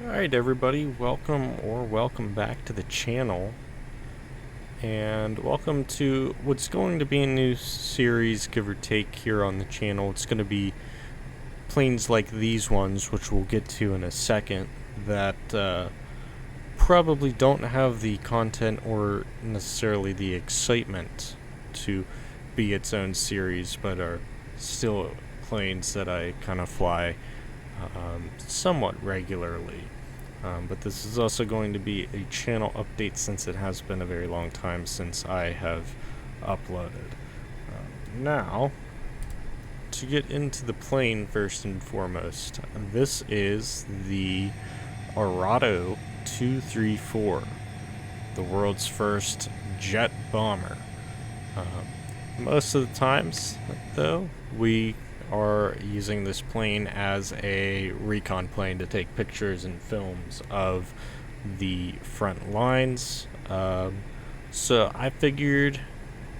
Alright everybody, welcome back to the channel, and welcome to what's going to be a new series, give or take, here on the channel. It's going to be planes like these ones, which we'll get to in a second, that probably don't have the content or necessarily the excitement to be its own series, but are still planes that I kind of fly somewhat regularly. But this is also going to be a channel update since it has been a very long time since I have uploaded. Now, to get into the plane first and foremost, this is the Arado 234, the world's first jet bomber. Most of the times, though, we are using this plane as a recon plane to take pictures and films of the front lines. So I figured,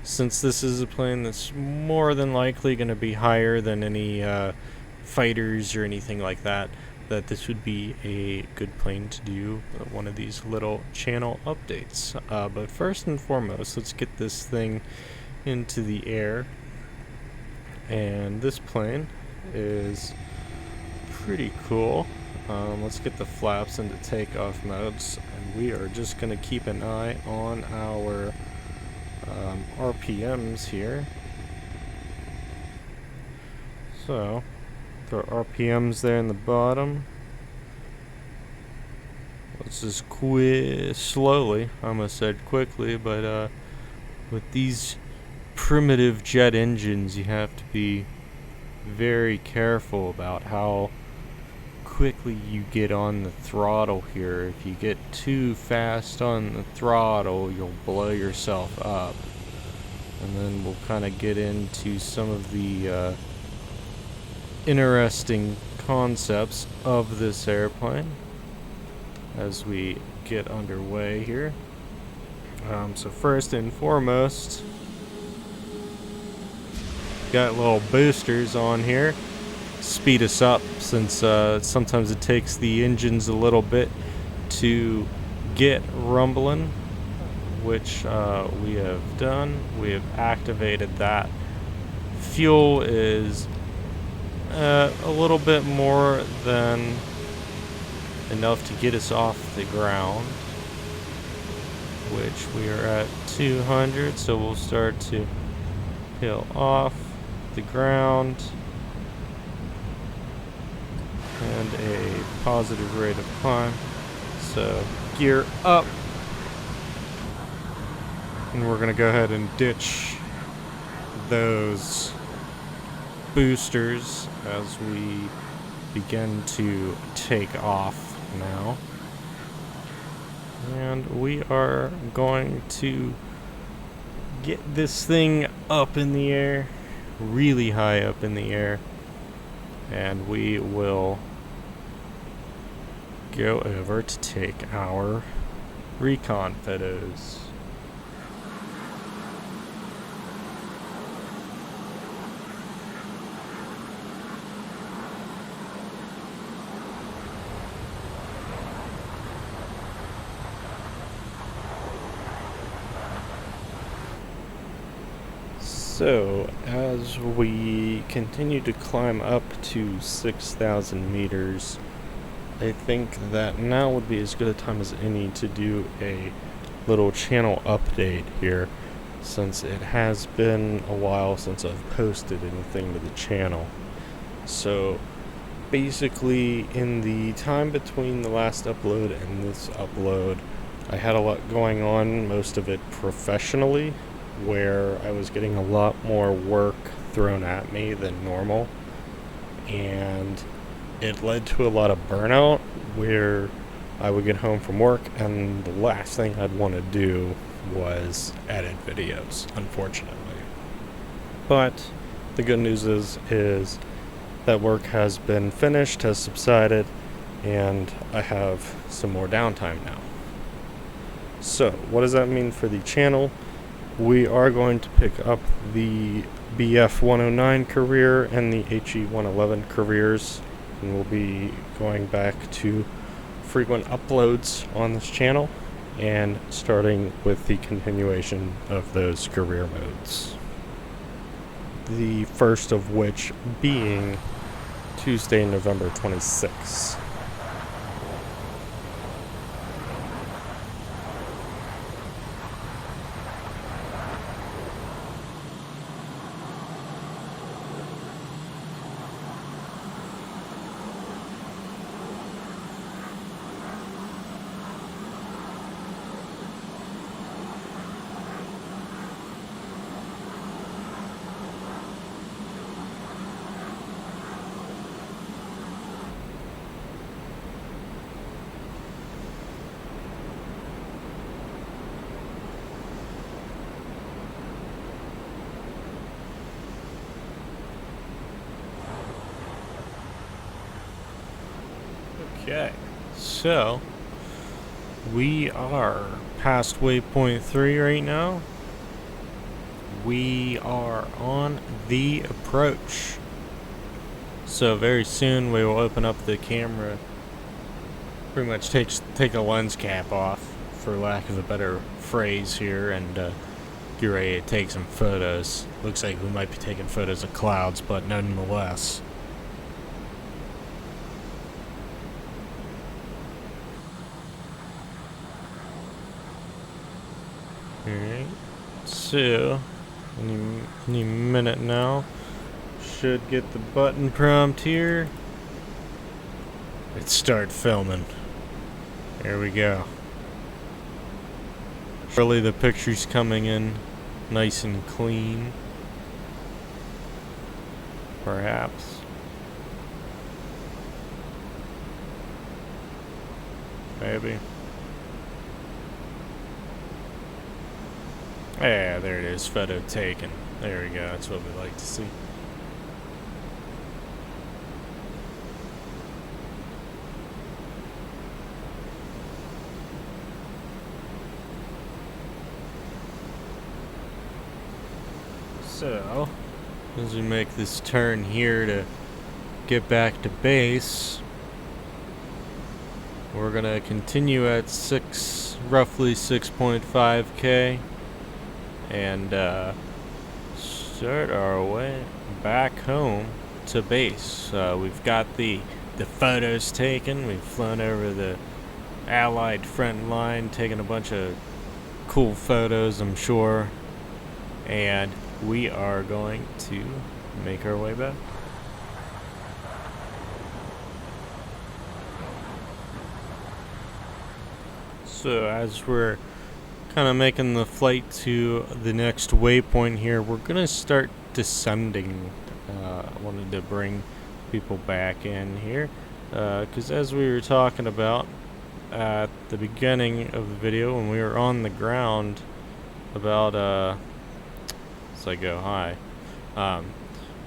since this is a plane that's more than likely going to be higher than any fighters or anything like that, that this would be a good plane to do one of these little channel updates. But first and foremost, let's get this thing into the air. And this plane is pretty cool. Let's get the flaps into takeoff modes, and we are just going to keep an eye on our RPMs here. So, the RPMs there in the bottom. Let's just slowly, I almost said quickly, but with these primitive jet engines, you have to be very careful about how quickly you get on the throttle here. If you get too fast on the throttle, you'll blow yourself up. And then we'll kind of get into some of the interesting concepts of this airplane as we get underway here. So first and foremost, got little boosters on here, speed us up, since sometimes it takes the engines a little bit to get rumbling, which we have done. We have activated that. Fuel is a little bit more than enough to get us off the ground, which we are at 200, so we'll start to peel off the ground, and a positive rate of climb. So gear up, and we're gonna go ahead and ditch those boosters as we begin to take off now. And we are going to get this thing up in the air, really high up in the air, and we will go over to take our recon photos. So, as we continue to climb up to 6,000 meters, I think that now would be as good a time as any to do a little channel update here, since it has been a while since I've posted anything to the channel. So, basically, in the time between the last upload and this upload, I had a lot going on, most of it professionally, where I was getting a lot more work thrown at me than normal, and it led to a lot of burnout, where I would get home from work and the last thing I'd want to do was edit videos, unfortunately. But the good news is that work has been finished, has subsided, and I have some more downtime now. So what does that mean for the channel? We are going to pick up the BF 109 career and the HE 111 careers, and we'll be going back to frequent uploads on this channel, and starting with the continuation of those career modes. The first of which being Tuesday, November 26th. Okay, so we are past waypoint 3 right now. We are on the approach. So very soon we will open up the camera, pretty much take a lens cap off, for lack of a better phrase here, and get ready to take some photos. Looks like we might be taking photos of clouds, but nonetheless. Alright, so any minute now should get the button prompt here. Let's start filming. There we go. Surely the picture's coming in nice and clean. Perhaps. Maybe. Yeah, there it is, photo taken. There we go, that's what we like to see. So, as we make this turn here to get back to base, we're gonna continue at roughly 6.5K. And start our way back home to base. We've got the photos taken. We've flown over the Allied front line, taken a bunch of cool photos, I'm sure. And we are going to make our way back. So as we're kind of making the flight to the next waypoint here, we're gonna start descending. I wanted to bring people back in here because as we were talking about at the beginning of the video when we were on the ground about as I go high,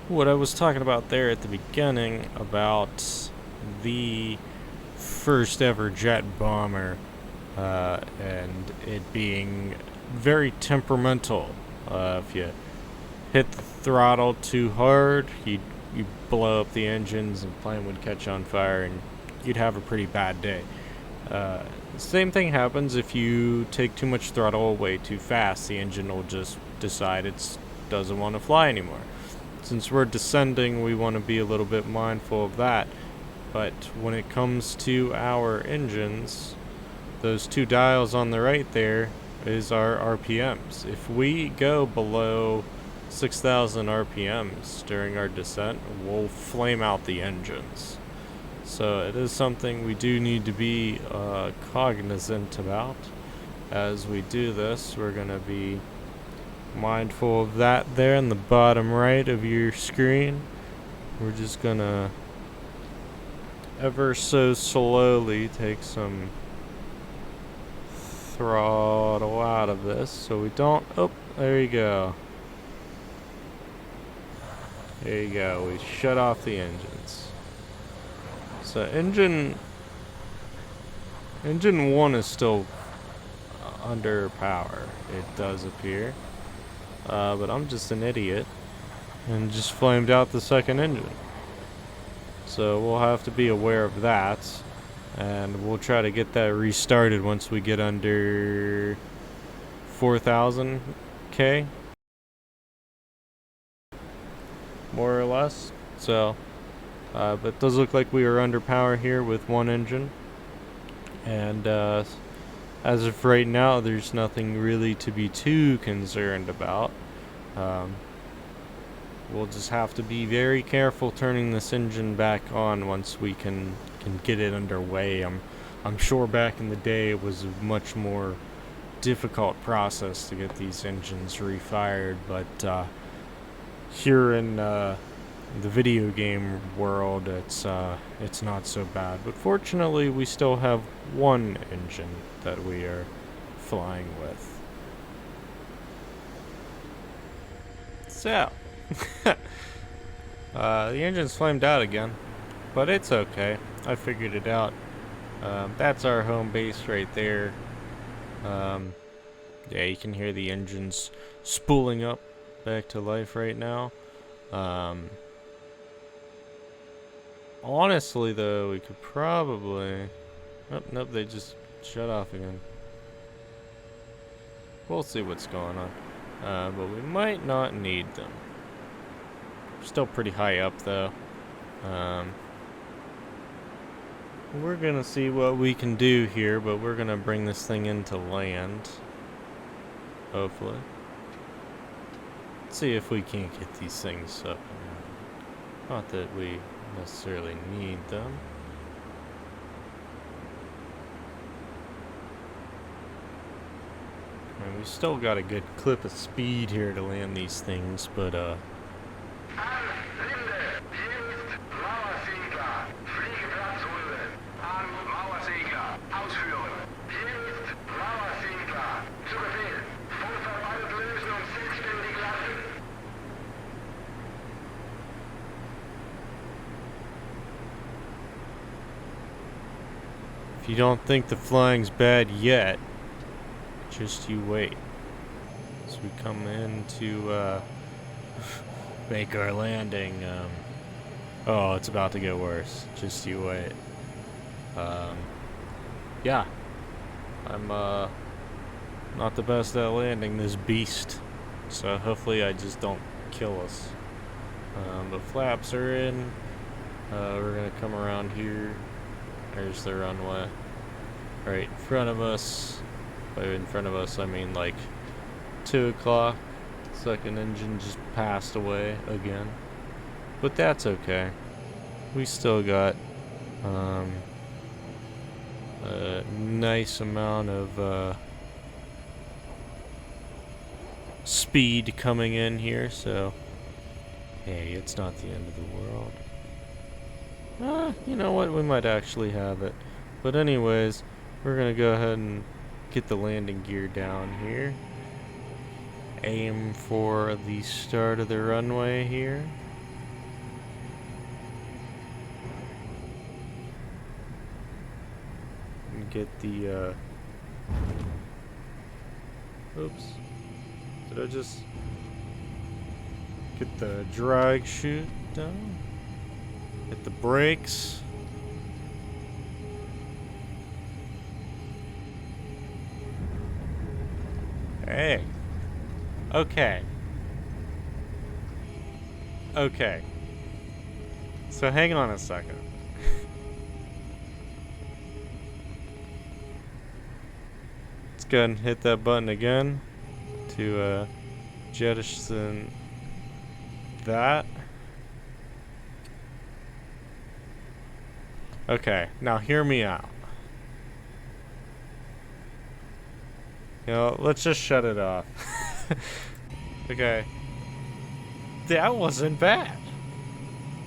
what I was talking about there at the beginning about the first ever jet bomber, and it being very temperamental. If you hit the throttle too hard, you'd blow up the engines and the plane would catch on fire and you'd have a pretty bad day. Same thing happens if you take too much throttle away too fast. The engine will just decide it doesn't want to fly anymore. Since we're descending, we want to be a little bit mindful of that. But when it comes to our engines, those two dials on the right there is our RPMs. If we go below 6,000 RPMs during our descent, we'll flame out the engines. So it is something we do need to be cognizant about. As we do this, we're going to be mindful of that there in the bottom right of your screen. We're just going to ever so slowly take some throttle out of this so we don't, oh, there you go. There you go, we shut off the engines. So engine 1 is still under power, it does appear. But I'm just an idiot and just flamed out the second engine. So we'll have to be aware of that. and we'll try to get that restarted once we get under 4,000 K, more or less. So but it does look like we are under power here with one engine, and as of right now there's nothing really to be too concerned about. We'll just have to be very careful turning this engine back on once we can get it underway. I'm sure back in the day it was a much more difficult process to get these engines refired, but here in the video game world it's not so bad. But fortunately we still have one engine that we are flying with. So the engine's flamed out again, but it's okay. I figured it out. That's our home base right there. Yeah, you can hear the engines spooling up back to life right now. Honestly though, we could probably... Oh, nope, they just shut off again. We'll see what's going on. But we might not need them. Still pretty high up though. We're gonna see what we can do here, but we're gonna bring this thing into land. Hopefully. Let's see if we can't get these things up. Not that we necessarily need them. I mean, we still got a good clip of speed here to land these things, but if you don't think the flying's bad yet, just you wait. As we come in to make our landing, oh, it's about to get worse. Just you wait. Yeah. I'm not the best at landing this beast, so hopefully I just don't kill us. But flaps are in. We're gonna come around here. There's the runway right in front of us. By in front of us I mean like 2 o'clock. Second engine just passed away again, but that's okay. We still got a nice amount of speed coming in here, so hey, it's not the end of the world. You know what, we might actually have it. But anyways, we're gonna go ahead and get the landing gear down here. Aim for the start of the runway here. And get the oops. Did I just get the drag chute down? Hit the brakes. Hey. Okay. Okay. So hang on a second. Let's go ahead and hit that button again to jettison that. Okay, now hear me out. You know, let's just shut it off. Okay. That wasn't bad.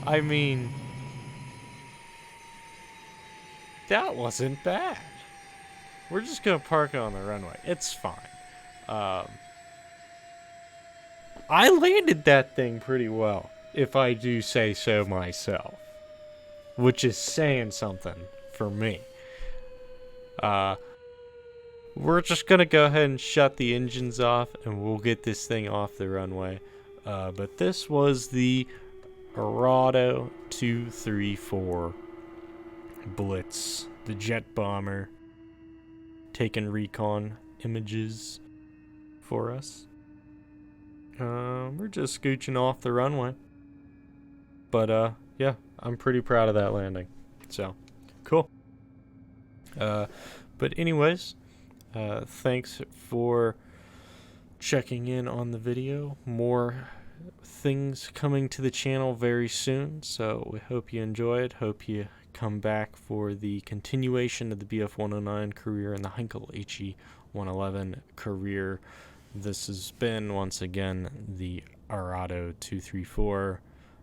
I mean, that wasn't bad. We're just gonna park it on the runway. It's fine. I landed that thing pretty well, if I do say so myself. Which is saying something for me. We're just gonna go ahead and shut the engines off and we'll get this thing off the runway. But this was the Arado 234. Blitz, the jet bomber, taking recon images for us. We're just scooching off the runway. But, yeah, I'm pretty proud of that landing. So, cool. But anyways, thanks for checking in on the video. More things coming to the channel very soon, so we hope you enjoyed. Hope you come back for the continuation of the BF-109 career and the Heinkel HE-111 career. This has been, once again, the Arado 234.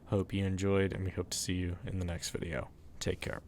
Hope you enjoyed, and we hope to see you in the next video. Take care.